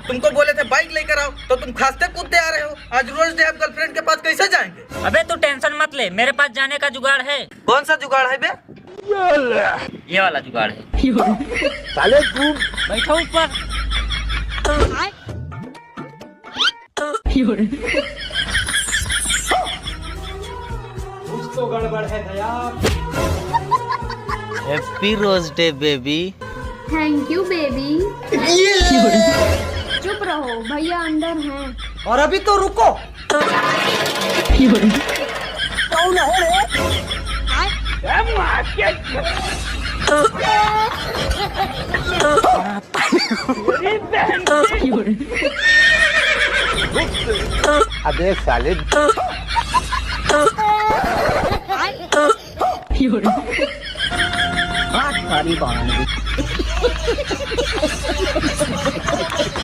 तुमको बोले थे बाइक लेकर आओ तो तुम खासते कूदते आ रहे हो। आज रोज डे आप गर्लफ्रेंड के पास कैसे जाएंगे? अबे तू टेंशन मत ले, मेरे पास जाने का जुगाड़ है। कौन सा जुगाड़ है बे? ये वाला जुगाड़ है। साले तू बैठो ऊपर। कुछ तो गड़बड़ है Daya. Happy rose day baby. Thank you baby. चुप रहो, भैया अंदर हैं। और अभी तो रुको। कौन है रे? अबे साले बात सारी बात